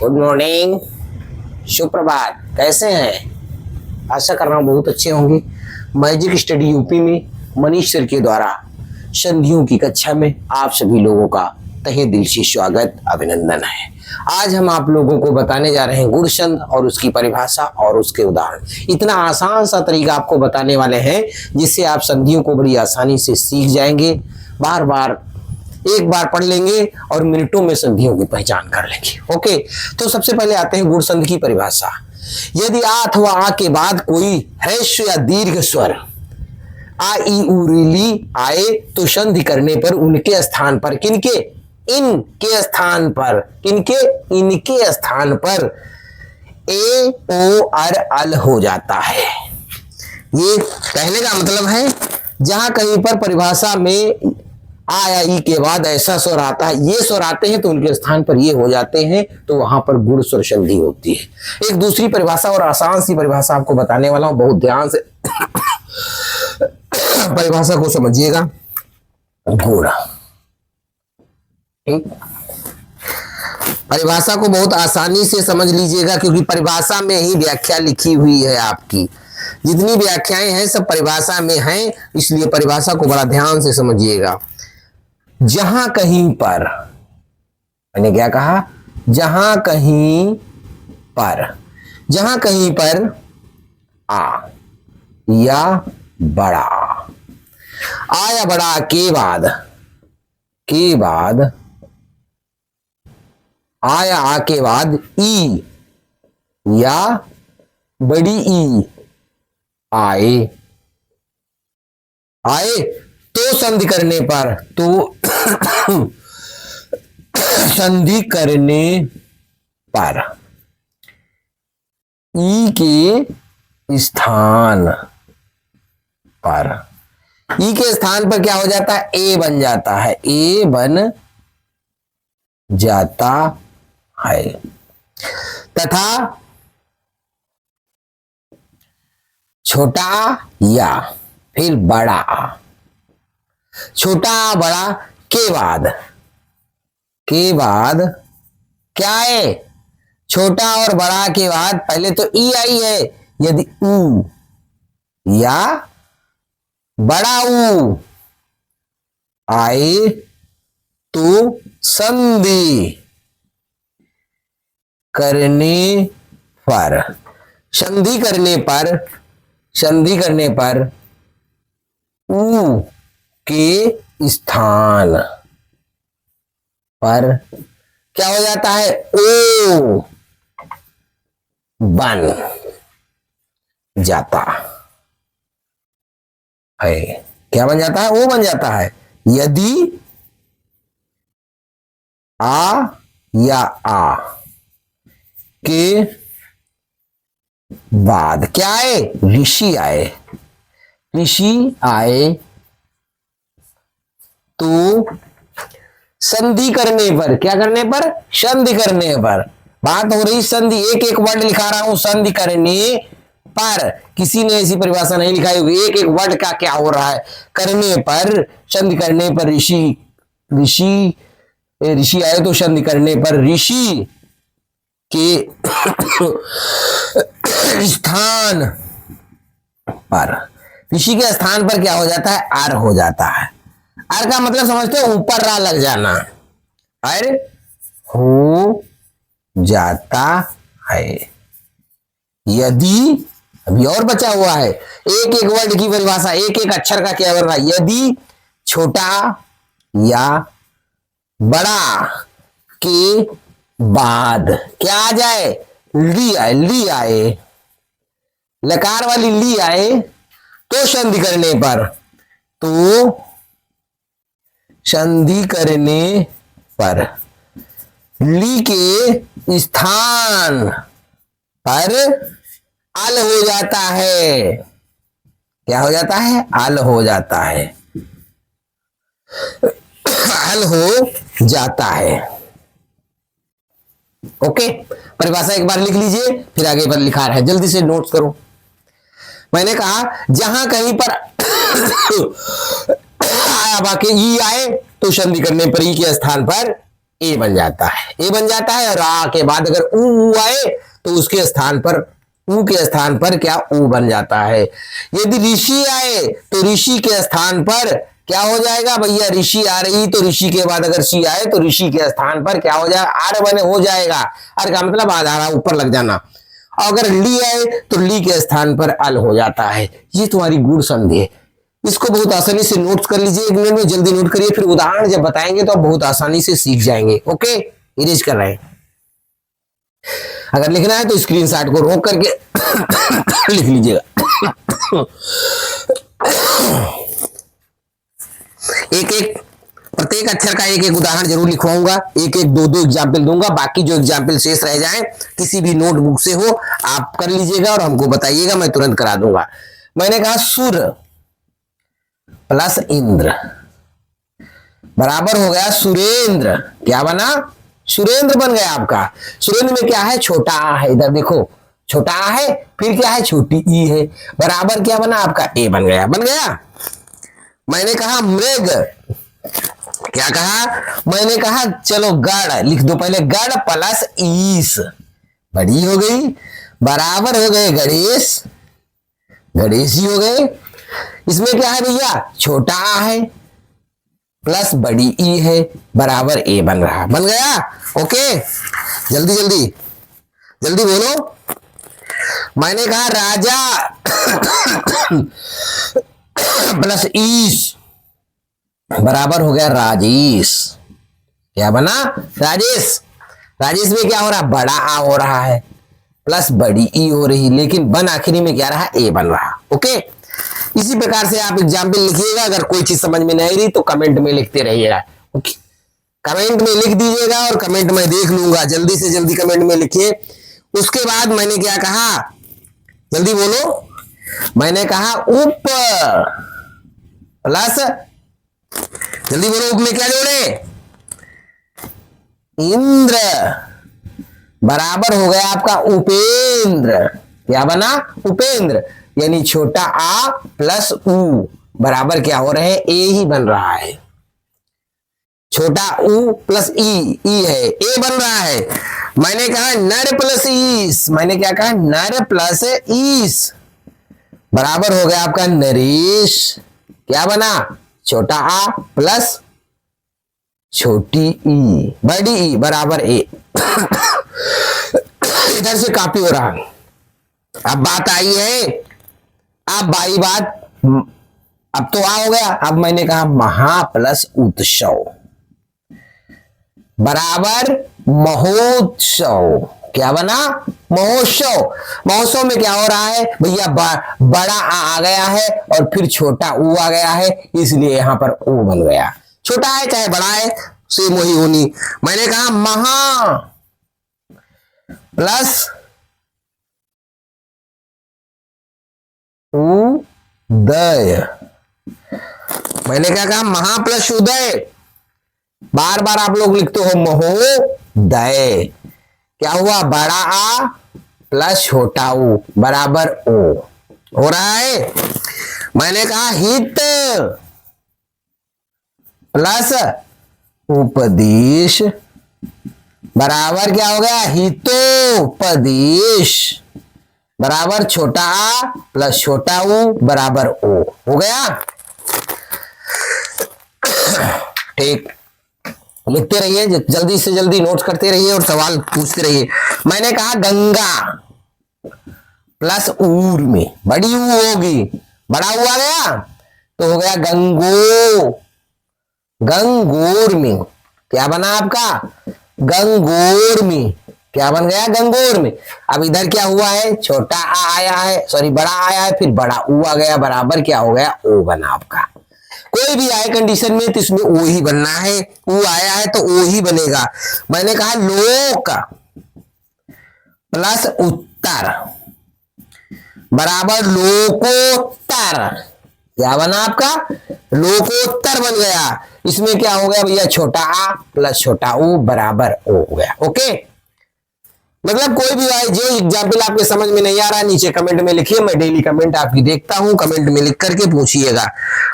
Good morning, सुप्रभात। कैसे हैं? आशा कर रहा हूँ बहुत अच्छे होंगे। मैजिक स्टडी यूपी में मनीष सर के द्वारा संधियों की कक्षा में आप सभी लोगों का तहे दिल से स्वागत, अभिनंदन है। आज हम आप लोगों को बताने जा रहे हैं गुण संधि और उसकी परिभाषा और उसके उदाहरण। इतना आसान सा तरीका आपको बताने वाले हैं जिससे आप संधियों को बड़ी आसानी से सीख जाएंगे। बार बार एक बार पढ़ लेंगे और मिनटों में संधियों की पहचान कर लेंगे। ओके, तो सबसे पहले आते हैं गुण संधि की परिभाषा। यदि आ अथवा आ के बाद कोई ह्रस्व या दीर्घ स्वर आ ई उ री आए तो संधि करने पर उनके स्थान पर किनके इनके स्थान पर इनके स्थान पर ए ओ अर अल हो जाता है। ये कहने का मतलब है जहां कहीं पर परिभाषा में आ या ई के बाद ऐसा स्वर आता है, ये स्वर आते हैं तो उनके स्थान पर ये हो जाते हैं, तो वहां पर गुण स्वर संधि होती है। एक दूसरी परिभाषा और आसान सी परिभाषा आपको बताने वाला हूं, बहुत ध्यान से परिभाषा को समझिएगा। गुण, ठीक, परिभाषा को बहुत आसानी से समझ लीजिएगा क्योंकि परिभाषा में ही व्याख्या लिखी हुई है। आपकी जितनी व्याख्याएं हैं सब परिभाषा में हैं, इसलिए परिभाषा को बड़ा ध्यान से समझिएगा। जहां कहीं पर, मैंने क्या कहा, जहां कहीं पर आ या बड़ा, आ या बड़ा के बाद आ या आ के बाद ई या बड़ी ई आए तो संधि करने पर ई के स्थान पर क्या हो जाता है? ए बन जाता है। तथा छोटा या फिर बड़ा, छोटा बड़ा के बाद क्या है? छोटा और बड़ा के बाद पहले तो ई आई है। यदि ऊ या बड़ा ऊ आए तो संधि करने पर ऊ के स्थान पर क्या हो जाता है? ओ बन जाता है। क्या बन जाता है? ओ बन जाता है। यदि आ या आ के बाद क्या आए? ऋषि आए तो संधि करने पर, क्या करने पर? संधि करने पर। बात हो रही संधि, एक एक वर्ड लिखा रहा हूं। संधि करने पर, किसी ने ऐसी परिभाषा नहीं लिखाई होगी। एक एक वर्ड का क्या हो रहा है? करने पर, संधि करने पर ऋषि आए तो संधि करने पर ऋषि के स्थान पर, ऋषि के स्थान पर क्या हो जाता है? आर हो जाता है। आर का मतलब समझते हो? ऊपर रा लग जाना, आर हो जाता है। यदि, अभी और बचा हुआ है, एक एक वर्ड की परिभाषा, एक एक अक्षर का क्या बन रहा है? यदि छोटा या बड़ा के बाद क्या आ जाए? ली आए, लकार वाली ली आए तो संधि करने पर ली के स्थान पर अल हो जाता है। क्या हो जाता है? अल हो जाता है। अल हो जाता है। ओके, परिभाषा एक बार लिख लीजिए, फिर आगे पर लिखा है, जल्दी से नोट्स करो। मैंने कहा जहां कहीं पर आया बाकी ई आए तो संधि करने पर ई के स्थान पर ए बन जाता है, ए बन जाता है। और रा के बाद अगर ऊ आए तो उसके स्थान पर, ऊ के स्थान पर क्या ऊ बन जाता है। यदि ऋषि आए तो ऋषि के स्थान पर क्या हो जाएगा भैया, ऋषि आ रही तो ऋषि के बाद अगर सी आए तो ऋषि के स्थान पर क्या हो जाएगा, आर बने हो जाएगा। आर का मतलब आधारा ऊपर लग जाना। अगर ली आए तो ली के स्थान पर अल हो जाता है। ये तुम्हारी गुण संधि है। इसको बहुत आसानी से नोट कर लीजिए, 1 मिनट में जल्दी नोट करिए, फिर उदाहरण जब बताएंगे तो आप बहुत आसानी से सीख जाएंगे। ओके, इरेज कर रहे हैं। अगर लिखना है तो स्क्रीनशॉट को रोक करके लिख लीजिएगा। एक एक प्रत्येक अक्षर का एक एक उदाहरण जरूर लिखवाऊंगा, एक एक दो एग्जाम्पल दूंगा। बाकी जो एग्जाम्पल शेष रह जाए किसी भी नोटबुक से हो आप कर लीजिएगा और हमको बताइएगा, मैं तुरंत करा दूंगा। मैंने कहा सुर प्लस इंद्र बराबर हो गया सुरेंद्र। क्या बना, सुरेंद्र बन गया आपका। सुरेंद्र में क्या है, छोटा आ है, इधर देखो छोटा आ है, फिर क्या है छोटी ई है, बराबर क्या बना आपका ए बन गया। बन गया। मैंने कहा मृग, क्या कहा, मैंने कहा चलो गढ़ लिख दो पहले, गढ़ प्लस ईस, बड़ी हो गई, बराबर हो गए गणेश, गणेश ही हो गए। इसमें क्या है भैया, छोटा आ है प्लस बड़ी ई है, बराबर ए बन रहा। बन गया। ओके, जल्दी जल्दी जल्दी बोलो। मैंने कहा राजा प्लस ईश बराबर हो गया राजेश। क्या बना, राजेश। राजेश में क्या हो रहा, बड़ा आ हो रहा है प्लस बड़ी ई हो रही, लेकिन बन आखिरी में क्या रहा, ए बन रहा। ओके, इसी प्रकार से आप एग्जाम्पल लिखिएगा। अगर कोई चीज समझ में नहीं रही तो कमेंट में लिखते रहिएगा। ओके, कमेंट में लिख दीजिएगा और कमेंट में देख लूंगा। जल्दी से जल्दी कमेंट में लिखिए। उसके बाद मैंने क्या कहा, जल्दी बोलो। मैंने कहा उप प्लस, जल्दी बोलो, उप में क्या जोड़े, इंद्र, बराबर हो गया आपका उपेंद्र। क्या बना, उपेंद्र। यानी छोटा आ प्लस ऊ बराबर क्या हो रहे हैं, ए ही बन रहा है। छोटा ऊ प्लस ई, ई है, ए बन रहा है। मैंने कहा नर प्लस ईस, मैंने क्या कहा, नर प्लस ईस बराबर हो गया आपका नरेश। क्या बना, छोटा आ प्लस छोटी ई, बड़ी ई बराबर ए। इधर से कॉपी हो रहा। अब बात आई है, अब बाई बात, अब तो आ हो गया। अब मैंने कहा महा प्लस उत्सव बराबर महोत्सव। क्या बना, महोत्सव। महोत्सव में क्या हो रहा है भैया, बड़ा आ गया है और फिर छोटा ऊ आ गया है, इसलिए यहां पर ओ बन गया। छोटा है चाहे बड़ा है, सेम वही होनी। मैंने कहा महा प्लस उदय। मैंने क्या कहा, महा प्लस उदय। बार बार आप लोग लिखते हो महोदय। क्या हुआ, बड़ा आ प्लस छोटा ऊ बराबर ओ हो रहा है। मैंने कहा हित प्लस उपदेश बराबर क्या हो गया, हितोपदेश बराबर छोटा आ प्लस छोटा ऊ बराबर ओ हो गया। ठीक, लिखते रहिए, जल्दी से जल्दी नोट्स करते रहिए और सवाल पूछते रहिए। मैंने कहा गंगा प्लस ऊर में बड़ी ऊ होगी, बड़ा ऊ आ गया तो हो गया गंगो, गंगोर में। क्या बना आपका, गंगोर में। क्या बन गया, गंगोर में। अब इधर क्या हुआ है, छोटा आ आया है, सॉरी बड़ा आया है, फिर बड़ा ऊ आ गया, बराबर क्या हो गया, ओ बना आपका। कोई भी आए कंडीशन में तो इसमें ओ ही बनना है, ऊ आया है तो ओ ही बनेगा। मैंने कहा लोक प्लस उत्तर बराबर लोकोत्तर। क्या बना आपका, लोकोत्तर बन गया। इसमें क्या हो गया भैया, छोटा आ प्लस छोटा ऊ बराबर ओ हो गया। ओके, मतलब कोई भी आए, जो एग्जाम्पल आपके समझ में नहीं आ रहा नीचे कमेंट में लिखिए, मैं डेली कमेंट आपकी देखता हूं, कमेंट में लिख करके पूछिएगा।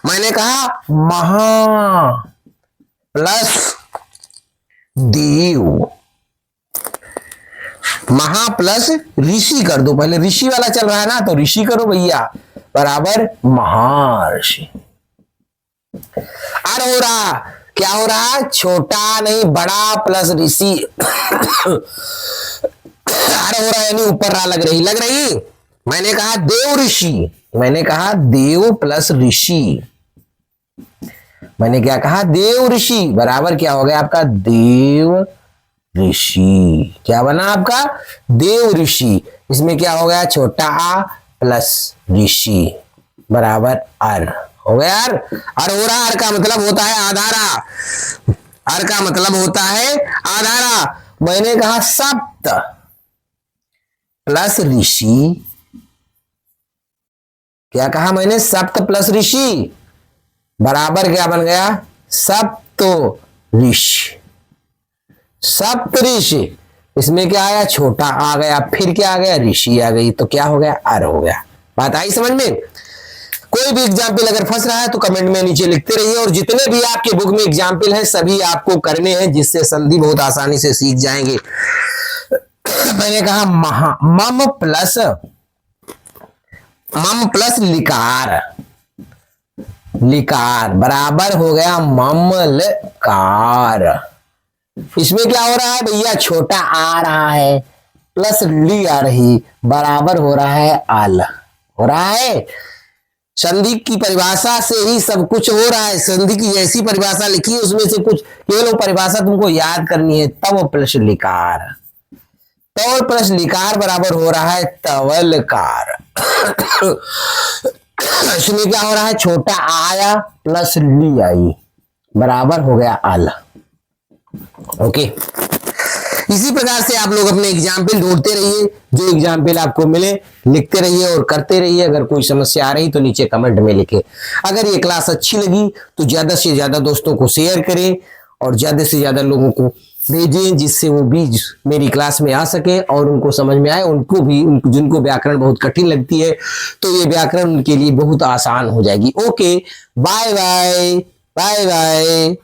मैंने कहा महा प्लस देव, महा प्लस ऋषि कर दो, पहले ऋषि वाला चल रहा है ना, तो ऋषि करो भैया, बराबर महर्षि। और हो रहा, क्या हो रहा, छोटा नहीं बड़ा प्लस ऋषि और हो रहा यानी ऊपर रा लग रही। मैंने कहा देव ऋषि, मैंने कहा देव प्लस ऋषि, मैंने क्या कहा, देव ऋषि, बराबर क्या हो गया आपका, देव ऋषि। क्या बना आपका, देव ऋषि। इसमें क्या हो गया, छोटा आ प्लस ऋषि बराबर अर, हो गया यार। और हो रहा, अर का मतलब होता है आधारा, अर का मतलब होता है आधारा। मैंने कहा सप्त प्लस ऋषि, क्या कहा मैंने, सप्त प्लस ऋषि बराबर क्या बन गया, सप्तो ऋषि, सप्त ऋषि। इसमें क्या आया, छोटा आ गया, फिर क्या आ गया, ऋषि आ गई, तो क्या हो गया, अर हो गया। बात आई समझ में। कोई भी एग्जाम्पल अगर फंस रहा है तो कमेंट में नीचे लिखते रहिए, और जितने भी आपके बुक में एग्जाम्पल हैं सभी आपको करने हैं, जिससे संधि बहुत आसानी से सीख जाएंगे। मैंने कहा मम प्लस लिकार, लिकार बराबर हो गया ममलकार। इसमें क्या हो रहा है भैया, छोटा आ रहा है प्लस ली आ रही, बराबर हो रहा है आल, हो रहा है। संधि की परिभाषा से ही सब कुछ हो रहा है। संधि की जैसी परिभाषा लिखी है उसमें से कुछ केवल परिभाषा तुमको याद करनी है। तव प्लस लिकार, तव प्लस लिकार बराबर हो रहा है तवलकार। इसमें क्या हो रहा है, छोटा आया प्लस ली आई, बराबर हो गया आल। ओके, इसी प्रकार से आप लोग अपने एग्जाम्पल ढूंढते रहिए, जो एग्जाम्पल आपको मिले लिखते रहिए और करते रहिए। अगर कोई समस्या आ रही तो नीचे कमेंट में लिखे। अगर ये क्लास अच्छी लगी तो ज्यादा से ज्यादा दोस्तों को शेयर करें और ज्यादा से ज्यादा लोगों को भेजें, जिससे वो भी मेरी क्लास में आ सके और उनको समझ में आए। उनको भी, जिनको व्याकरण बहुत कठिन लगती है तो ये व्याकरण उनके लिए बहुत आसान हो जाएगी। Okay, bye bye, bye bye.